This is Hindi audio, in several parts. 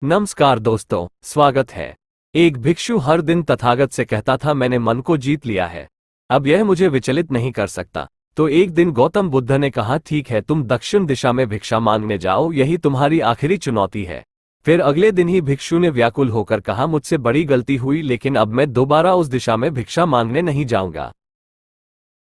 नमस्कार दोस्तों, स्वागत है। एक भिक्षु हर दिन तथागत से कहता था, मैंने मन को जीत लिया है, अब यह मुझे विचलित नहीं कर सकता। तो एक दिन गौतम बुद्ध ने कहा, ठीक है, तुम दक्षिण दिशा में भिक्षा मांगने जाओ, यही तुम्हारी आखिरी चुनौती है। फिर अगले दिन ही भिक्षु ने व्याकुल होकर कहा, मुझसे बड़ी गलती हुई, लेकिन अब मैं दोबारा उस दिशा में भिक्षा मांगने नहीं जाऊंगा।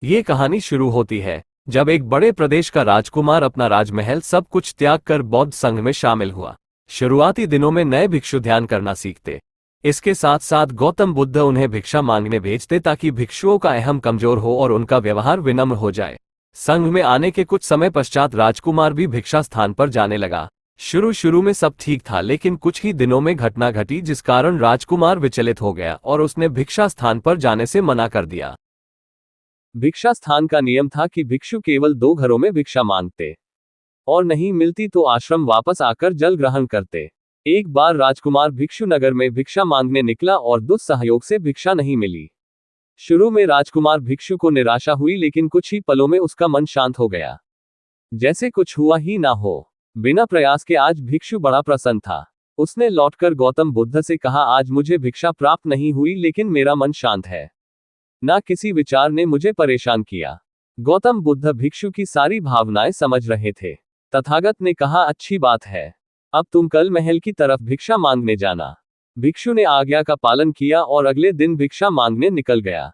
ये कहानी शुरू होती है जब एक बड़े प्रदेश का राजकुमार अपना राजमहल सब कुछ त्याग कर बौद्ध संघ में शामिल हुआ। शुरुआती दिनों में नए भिक्षु ध्यान करना सीखते, इसके साथ साथ गौतम बुद्ध उन्हें भिक्षा मांगने भेजते ताकि भिक्षुओं का अहम कमजोर हो और उनका व्यवहार विनम्र हो जाए। संघ में आने के कुछ समय पश्चात राजकुमार भी भिक्षा स्थान पर जाने लगा। शुरू शुरू में सब ठीक था, लेकिन कुछ ही दिनों में घटना घटी जिस कारण राजकुमार विचलित हो गया और उसने भिक्षा स्थान पर जाने से मना कर दिया। भिक्षा स्थान का नियम था कि भिक्षु केवल 2 घरों में भिक्षा मांगते और नहीं मिलती तो आश्रम वापस आकर जल ग्रहण करते। एक बार राजकुमार भिक्षु नगर में भिक्षा मांगने निकला और दुस्सहयोग से भिक्षा नहीं मिली। शुरू में राजकुमार भिक्षु को निराशा हुई, लेकिन कुछ ही पलों में उसका मन शांत हो गया, जैसे कुछ हुआ ही ना हो। बिना प्रयास के आज भिक्षु बड़ा प्रसन्न था। उसने लौटकर गौतम बुद्ध से कहा, आज मुझे भिक्षा प्राप्त नहीं हुई, लेकिन मेरा मन शांत है, ना किसी विचार ने मुझे परेशान किया। गौतम बुद्ध भिक्षु की सारी भावनाएं समझ रहे थे। तथागत ने कहा, अच्छी बात है, अब तुम कल महल की तरफ भिक्षा मांगने जाना। भिक्षु ने आज्ञा का पालन किया और अगले दिन भिक्षा मांगने निकल गया।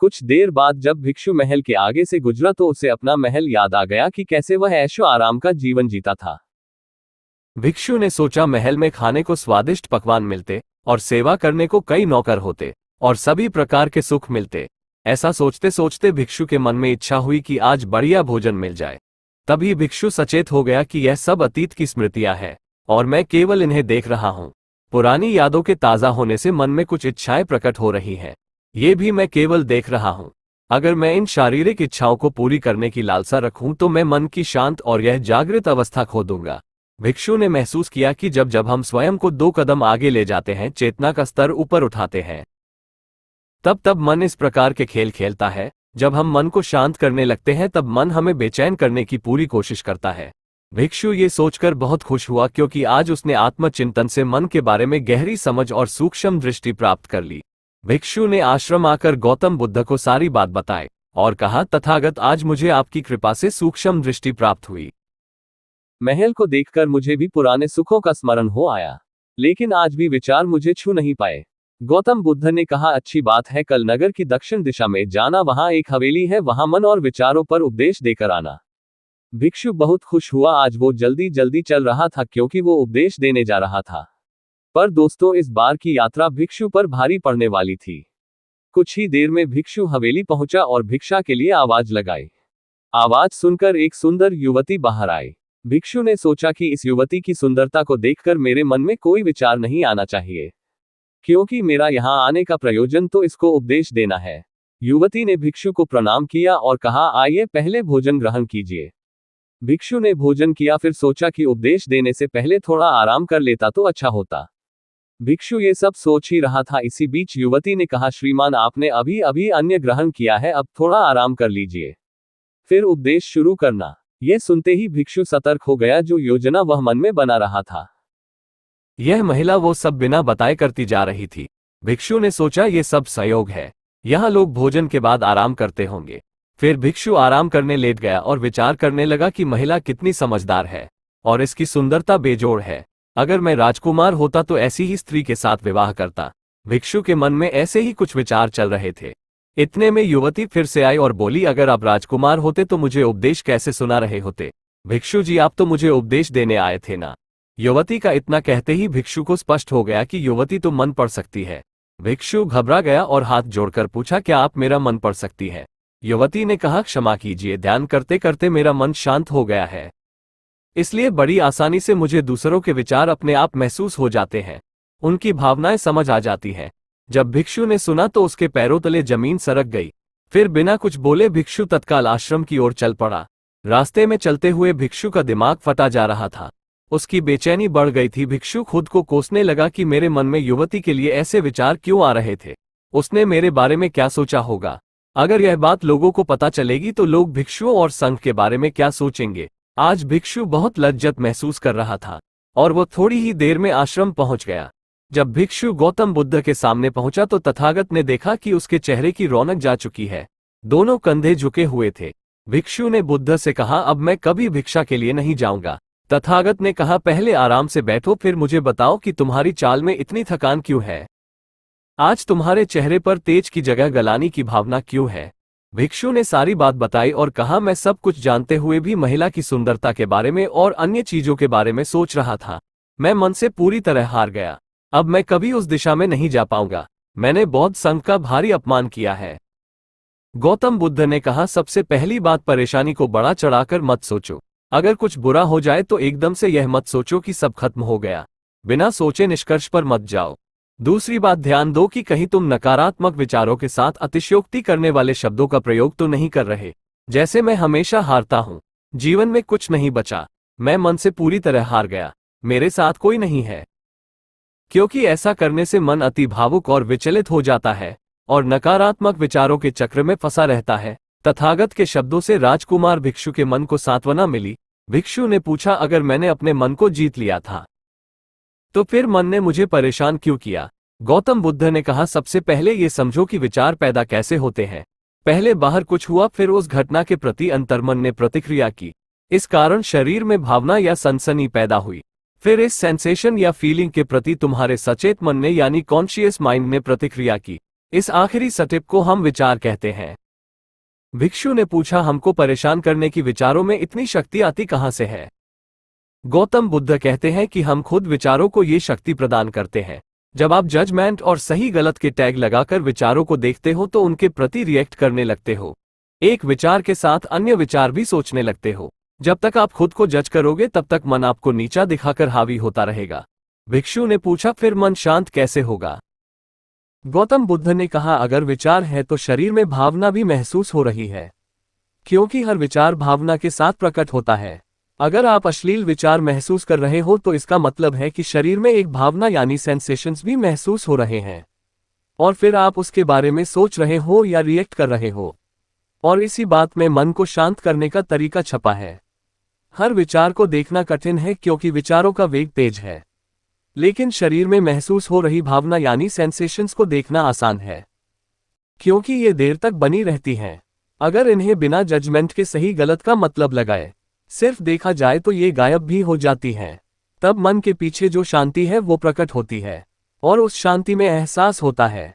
कुछ देर बाद जब भिक्षु महल के आगे से गुजरा तो उसे अपना महल याद आ गया कि कैसे वह ऐशो आराम का जीवन जीता था। भिक्षु ने सोचा, महल में खाने को स्वादिष्ट पकवान मिलते और सेवा करने को कई नौकर होते और सभी प्रकार के सुख मिलते। ऐसा सोचते सोचते भिक्षु के मन में इच्छा हुई कि आज बढ़िया भोजन मिल जाए। तभी भिक्षु सचेत हो गया कि यह सब अतीत की स्मृतियां हैं और मैं केवल इन्हें देख रहा हूं। पुरानी यादों के ताजा होने से मन में कुछ इच्छाएं प्रकट हो रही हैं, ये भी मैं केवल देख रहा हूं। अगर मैं इन शारीरिक इच्छाओं को पूरी करने की लालसा रखूं तो मैं मन की शांत और यह जागृत अवस्था खो दूंगा। भिक्षु ने महसूस किया कि जब जब हम स्वयं को 2 कदम आगे ले जाते हैं, चेतना का स्तर ऊपर उठाते हैं, तब तब मन इस प्रकार के खेल खेलता है। जब हम मन को शांत करने लगते हैं तब मन हमें बेचैन करने की पूरी कोशिश करता है। भिक्षु ये सोचकर बहुत खुश हुआ, क्योंकि आज उसने आत्मचिंतन से मन के बारे में गहरी समझ और सूक्ष्म दृष्टि प्राप्त कर ली। भिक्षु ने आश्रम आकर गौतम बुद्ध को सारी बात बताई और कहा, तथागत, आज मुझे आपकी कृपा से सूक्ष्म दृष्टि प्राप्त हुई। महल को देखकर मुझे भी पुराने सुखों का स्मरण हो आया, लेकिन आज भी विचार मुझे छू नहीं पाए। गौतम बुद्ध ने कहा, अच्छी बात है, कल नगर की दक्षिण दिशा में जाना, वहां एक हवेली है, वहां मन और विचारों पर उपदेश देकर आना। भिक्षु बहुत खुश हुआ। आज वो जल्दी जल्दी चल रहा था क्योंकि वो उपदेश देने जा रहा था। पर दोस्तों, इस बार की यात्रा भिक्षु पर भारी पड़ने वाली थी। कुछ ही देर में भिक्षु हवेली पहुंचा और भिक्षा के लिए आवाज लगाई। आवाज सुनकर एक सुंदर युवती बाहर आई। भिक्षु ने सोचा कि इस युवती की सुंदरता को देखकर मेरे मन में कोई विचार नहीं आना चाहिए, क्योंकि मेरा यहाँ आने का प्रयोजन तो इसको उपदेश देना है। युवती ने भिक्षु को प्रणाम किया और कहा, आइए पहले भोजन ग्रहण कीजिए। भिक्षु ने भोजन किया, फिर सोचा कि उपदेश देने से पहले थोड़ा आराम कर लेता तो अच्छा होता। भिक्षु ये सब सोच ही रहा था, इसी बीच युवती ने कहा, श्रीमान, आपने अभी अभी अन्न ग्रहण किया है, अब थोड़ा आराम कर लीजिए, फिर उपदेश शुरू करना। यह सुनते ही भिक्षु सतर्क हो गया, जो योजना वह मन में बना रहा था। यह महिला वो सब बिना बताए करती जा रही थी। भिक्षु ने सोचा, ये सब संयोग है, यहाँ लोग भोजन के बाद आराम करते होंगे। फिर भिक्षु आराम करने लेट गया और विचार करने लगा कि महिला कितनी समझदार है और इसकी सुंदरता बेजोड़ है। अगर मैं राजकुमार होता तो ऐसी ही स्त्री के साथ विवाह करता। भिक्षु के मन में ऐसे ही कुछ विचार चल रहे थे। इतने में युवती फिर से आई और बोली, अगर आप राजकुमार होते तो मुझे उपदेश कैसे सुना रहे होते? भिक्षु जी, आप तो मुझे उपदेश देने आए थे ना। युवती का इतना कहते ही भिक्षु को स्पष्ट हो गया कि युवती तो मन पढ़ सकती है। भिक्षु घबरा गया और हाथ जोड़कर पूछा, क्या आप मेरा मन पढ़ सकती है? युवती ने कहा, क्षमा कीजिए, ध्यान करते करते मेरा मन शांत हो गया है, इसलिए बड़ी आसानी से मुझे दूसरों के विचार अपने आप महसूस हो जाते हैं, उनकी भावनाएं समझ आ जाती हैं। जब भिक्षु ने सुना तो उसके पैरों तले जमीन सरक गई। फिर बिना कुछ बोले भिक्षु तत्काल आश्रम की ओर चल पड़ा। रास्ते में चलते हुए भिक्षु का दिमाग फटा जा रहा था, उसकी बेचैनी बढ़ गई थी। भिक्षु खुद को कोसने लगा कि मेरे मन में युवती के लिए ऐसे विचार क्यों आ रहे थे, उसने मेरे बारे में क्या सोचा होगा? अगर यह बात लोगों को पता चलेगी तो लोग भिक्षुओं और संघ के बारे में क्या सोचेंगे? आज भिक्षु बहुत लज्जत महसूस कर रहा था। और वो थोड़ी ही देर में आश्रम पहुंच गया। जब भिक्षु गौतम बुद्ध के सामने पहुंचा तो तथागत ने देखा कि उसके चेहरे की रौनक जा चुकी है। दोनों कंधे झुके हुए थे। भिक्षु ने बुद्ध से कहा, अब मैं कभी भिक्षा के लिए नहीं जाऊंगा। तथागत ने कहा, पहले आराम से बैठो, फिर मुझे बताओ कि तुम्हारी चाल में इतनी थकान क्यों है। आज तुम्हारे चेहरे पर तेज की जगह गलानी की भावना क्यों है। भिक्षु ने सारी बात बताई और कहा, मैं सब कुछ जानते हुए भी महिला की सुंदरता के बारे में और अन्य चीजों के बारे में सोच रहा था। मैं मन से पूरी तरह हार गया। अब मैं कभी उस दिशा में नहीं जा पाऊंगा। मैंने बौद्ध संघ का भारी अपमान किया है। गौतम बुद्ध ने कहा, सबसे पहली बात, परेशानी को बड़ा चढ़ाकर मत सोचो। अगर कुछ बुरा हो जाए तो एकदम से यह मत सोचो कि सब खत्म हो गया। बिना सोचे निष्कर्ष पर मत जाओ। दूसरी बात, ध्यान दो कि कहीं तुम नकारात्मक विचारों के साथ अतिशयोक्ति करने वाले शब्दों का प्रयोग तो नहीं कर रहे, जैसे मैं हमेशा हारता हूं, जीवन में कुछ नहीं बचा, मैं मन से पूरी तरह हार गया, मेरे साथ कोई नहीं है। क्योंकि ऐसा करने से मन अति भावुक और विचलित हो जाता है और नकारात्मक विचारों के चक्र में फंसा रहता है। तथागत के शब्दों से राजकुमार भिक्षु के मन को सांत्वना मिली। भिक्षु ने पूछा, अगर मैंने अपने मन को जीत लिया था तो फिर मन ने मुझे परेशान क्यों किया। गौतम बुद्ध ने कहा, सबसे पहले ये समझो कि विचार पैदा कैसे होते हैं। पहले बाहर कुछ हुआ, फिर उस घटना के प्रति अंतर्मन ने प्रतिक्रिया की। इस कारण शरीर में भावना या सनसनी पैदा हुई। फिर इस सेंसेशन या फीलिंग के प्रति तुम्हारे सचेत मन ने यानी कॉन्शियस माइंड ने प्रतिक्रिया की। इस आखिरी स्टेप को हम विचार कहते हैं। भिक्षु ने पूछा, हमको परेशान करने की विचारों में इतनी शक्ति आती कहां से है। गौतम बुद्ध कहते हैं कि हम खुद विचारों को ये शक्ति प्रदान करते हैं। जब आप जजमेंट और सही गलत के टैग लगाकर विचारों को देखते हो तो उनके प्रति रिएक्ट करने लगते हो। एक विचार के साथ अन्य विचार भी सोचने लगते हो। जब तक आप खुद को जज करोगे तब तक मन आपको नीचा दिखाकर हावी होता रहेगा। भिक्षु ने पूछा, फिर मन शांत कैसे होगा। गौतम बुद्ध ने कहा, अगर विचार है तो शरीर में भावना भी महसूस हो रही है, क्योंकि हर विचार भावना के साथ प्रकट होता है। अगर आप अश्लील विचार महसूस कर रहे हो तो इसका मतलब है कि शरीर में एक भावना यानी सेंसेशंस भी महसूस हो रहे हैं और फिर आप उसके बारे में सोच रहे हो या रिएक्ट कर रहे हो। और इसी बात में मन को शांत करने का तरीका छपा है। हर विचार को देखना कठिन है क्योंकि विचारों का वेग तेज है, लेकिन शरीर में महसूस हो रही भावना यानी सेंसेशंस को देखना आसान है, क्योंकि ये देर तक बनी रहती हैं। अगर इन्हें बिना जजमेंट के सही गलत का मतलब लगाए सिर्फ देखा जाए तो ये गायब भी हो जाती हैं। तब मन के पीछे जो शांति है वो प्रकट होती है और उस शांति में एहसास होता है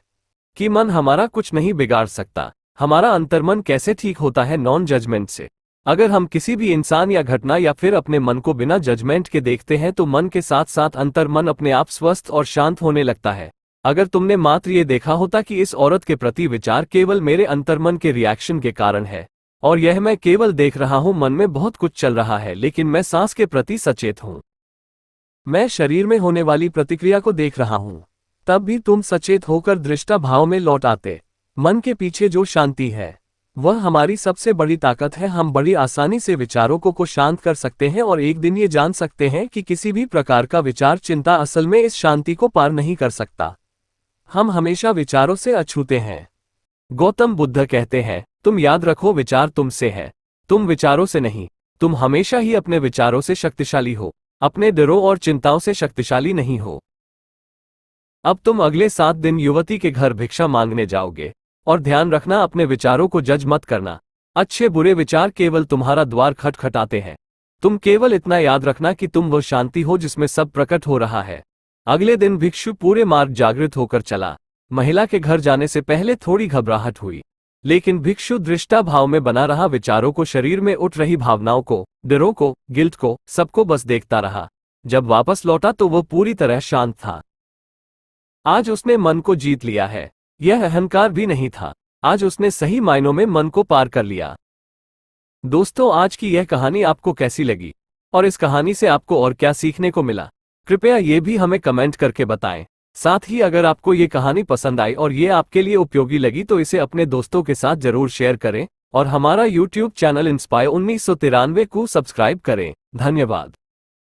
कि मन हमारा कुछ नहीं बिगाड़ सकता। हमारा अंतर्मन कैसे ठीक होता है? नॉन जजमेंट से। अगर हम किसी भी इंसान या घटना या फिर अपने मन को बिना जजमेंट के देखते हैं तो मन के साथ साथ अंतर्मन अपने आप स्वस्थ और शांत होने लगता है। अगर तुमने मात्र ये देखा होता कि इस औरत के प्रति विचार केवल मेरे अंतर्मन के रिएक्शन के कारण है और यह मैं केवल देख रहा हूं, मन में बहुत कुछ चल रहा है लेकिन मैं सांस के प्रति सचेत हूं, मैं शरीर में होने वाली प्रतिक्रिया को देख रहा हूं, तब भी तुम सचेत होकर दृष्टा भाव में लौट आते। मन के पीछे जो शांति है वह हमारी सबसे बड़ी ताकत है। हम बड़ी आसानी से विचारों को शांत कर सकते हैं और एक दिन ये जान सकते हैं कि किसी भी प्रकार का विचार चिंता असल में इस शांति को पार नहीं कर सकता। हम हमेशा विचारों से अछूते हैं। गौतम बुद्ध कहते हैं, तुम याद रखो, विचार तुमसे है, तुम विचारों से नहीं। तुम हमेशा ही अपने विचारों से शक्तिशाली हो, अपने डरों और चिंताओं से शक्तिशाली नहीं हो। अब तुम अगले 7 दिन युवती के घर भिक्षा मांगने जाओगे और ध्यान रखना, अपने विचारों को जज मत करना। अच्छे बुरे विचार केवल तुम्हारा द्वार खटखटाते हैं। तुम केवल इतना याद रखना कि तुम वो शांति हो जिसमें सब प्रकट हो रहा है। अगले दिन भिक्षु पूरे मार्ग जागृत होकर चला। महिला के घर जाने से पहले थोड़ी घबराहट हुई, लेकिन भिक्षु दृष्टा भाव में बना रहा, विचारों को, शरीर में उठ रही भावनाओं को, डरों को, गिल्ट को, सबको बस देखता रहा। जब वापस लौटा तो वो पूरी तरह शांत था। आज उसने मन को जीत लिया है। यह अहंकार भी नहीं था। आज उसने सही मायनों में मन को पार कर लिया। दोस्तों, आज की यह कहानी आपको कैसी लगी और इस कहानी से आपको और क्या सीखने को मिला, कृपया ये भी हमें कमेंट करके बताएं। साथ ही अगर आपको ये कहानी पसंद आई और ये आपके लिए उपयोगी लगी तो इसे अपने दोस्तों के साथ जरूर शेयर करें और हमारा YouTube चैनल इंस्पायर 1993 को सब्सक्राइब करें। धन्यवाद।